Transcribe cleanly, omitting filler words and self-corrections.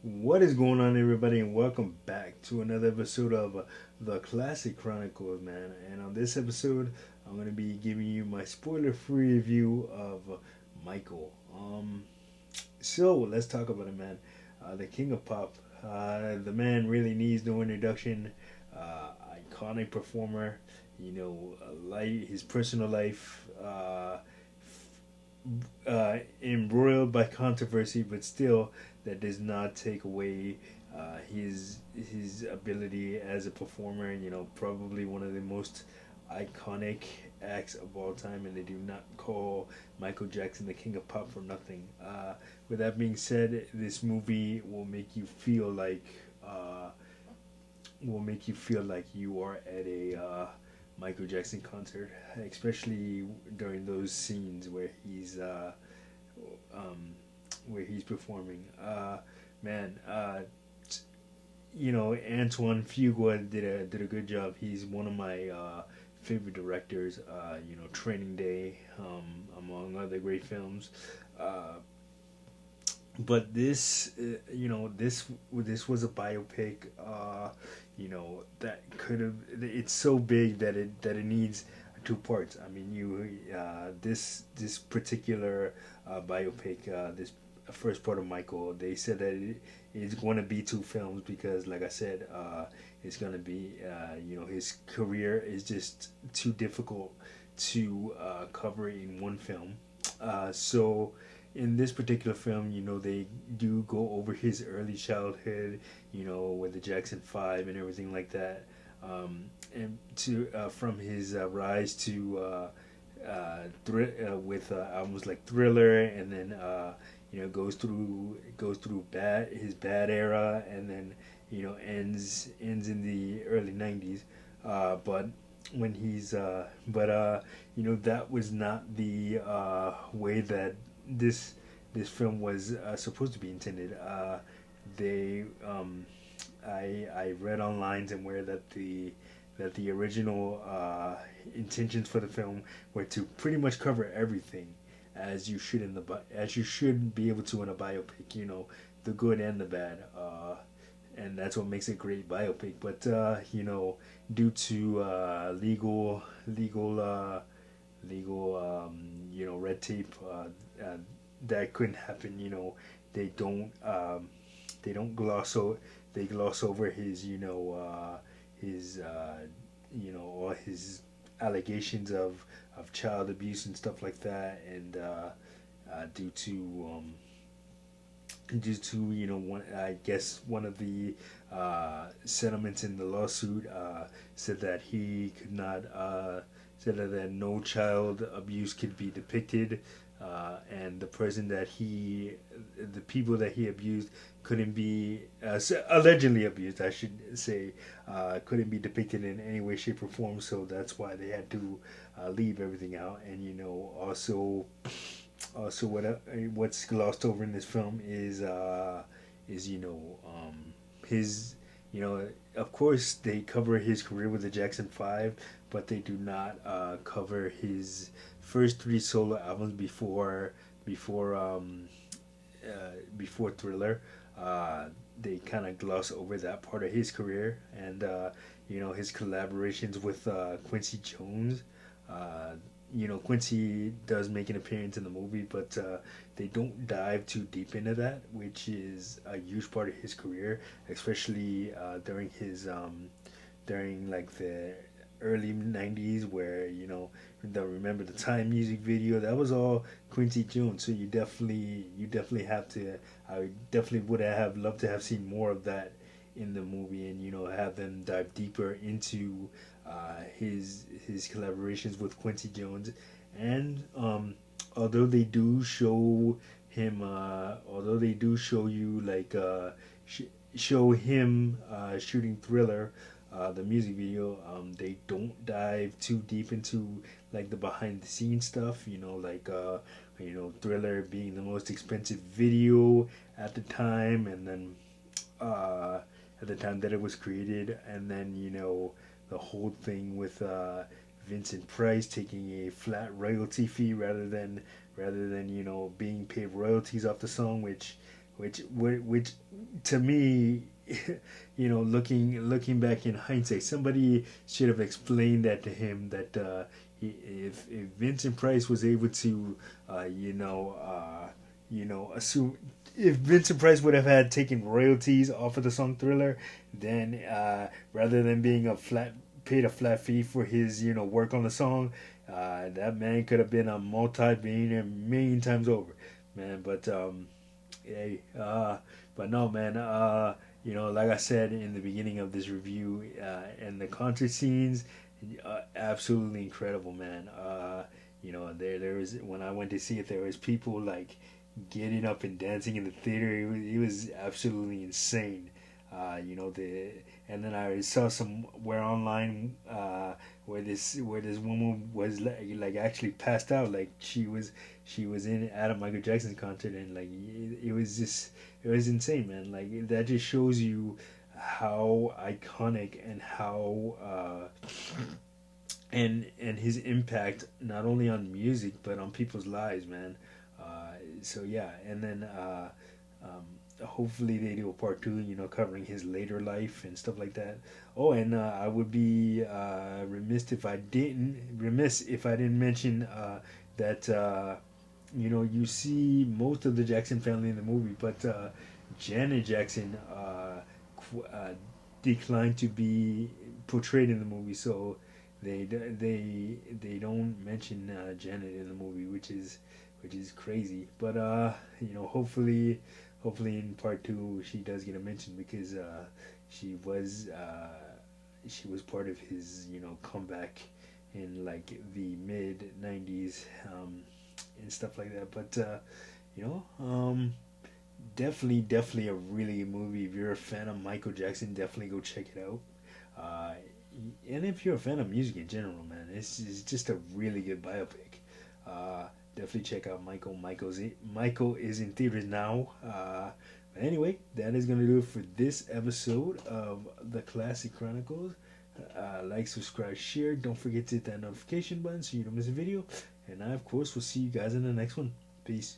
What is going on, everybody, and welcome back to another episode of the Classic Chronicles, man. And on this episode, I'm going to be giving you my spoiler-free review of Michael. So let's talk about it, man. The King of Pop. The man really needs no introduction. Iconic performer. His personal life. Embroiled by controversy, but still, that does not take away his ability as a performer. Probably one of the most iconic acts of all time, and they do not call Michael Jackson the King of Pop for nothing. With that being said, this movie uh, will make you feel like you are at a Michael Jackson concert, especially during those scenes um, where he's performing. Man, Antoine Fuqua did a good job. He's one of my favorite directors. Training Day, among other great films. But this was a biopic. That could have. It's so big that it needs two parts. I mean, this particular biopic, this first part of Michael, they said that it's going to be two films because, like I said, it's going to be his career is just too difficult to cover in one film. So in this particular film, they do go over his early childhood, with the Jackson Five and everything like that, and to from his rise to with albums like Thriller, and then goes through his bad era, and then ends in the early '90s. But when he's that was not the way that this film was supposed to be intended. They I read online somewhere that the original intentions for the film were to pretty much cover everything, as you should be able to in a biopic. The good and the bad. And that's what makes it a great biopic. But due to legal red tape, that couldn't happen. They don't um, they don't gloss over they gloss over his all his allegations of child abuse and stuff like that, and due to one, I guess one of the settlements in the lawsuit said that he could not said that no child abuse could be depicted, and the people that he abused couldn't be allegedly abused, I should say, couldn't be depicted in any way, shape, or form. So that's why they had to leave everything out, and also, what's glossed over in this film is his of course they cover his career with the Jackson Five, but they do not cover his first three solo albums before Thriller. They kind of gloss over that part of his career, and his collaborations with Quincy Jones. Uh, Quincy does make an appearance in the movie, but they don't dive too deep into that, which is a huge part of his career, especially during like the early '90s, where remember the Time music video, that was all Quincy Jones. So you definitely have to. I definitely would have loved to have seen more of that in the movie, and have them dive deeper into his collaborations with Quincy Jones, and although they do show him, although they do show you like show him shooting Thriller, the music video, they don't dive too deep into like the behind the scenes stuff. Thriller being the most expensive video at the time, and then at the time that it was created, and then the whole thing with Vincent Price taking a flat royalty fee rather than being paid royalties off the song, which to me, looking back in hindsight, somebody should have explained that to him that if Vincent Price was able to, assume if Vincent Price would have had taken royalties off of the song Thriller, then rather than being paid a flat fee for his work on the song, that man could have been a multi-billionaire million times over, man. But hey, but no, man. Like I said in the beginning of this review, and the concert scenes, absolutely incredible, man. There was when I went to see it, there was people like getting up and dancing in the theater. It was absolutely insane. The and then I saw somewhere online where this woman was like actually passed out, like she was in at a Michael Jackson concert, and like it was insane, man. Like that just shows you how iconic and how and his impact not only on music but on people's lives, man. So yeah, and then hopefully they do a part two, covering his later life and stuff like that. Oh, and I would be remiss if I didn't mention that you see most of the Jackson family in the movie, but Janet Jackson declined to be portrayed in the movie, so they don't mention Janet in the movie, which is crazy. But hopefully in part two she does get a mention, because she was part of his comeback in like the mid '90s, and stuff like that. But you know definitely a really good movie. If you're a fan of Michael Jackson, definitely go check it out. Uh, and if you're a fan of music in general, man, it's just a really good biopic. Uh, Definitely check out Michael. Michael is in theaters now. But anyway, that is gonna do it for this episode of the Classic Chronicles. Like, subscribe, share. Don't forget to hit that notification button so you don't miss a video. And I, of course, will see you guys in the next one. Peace.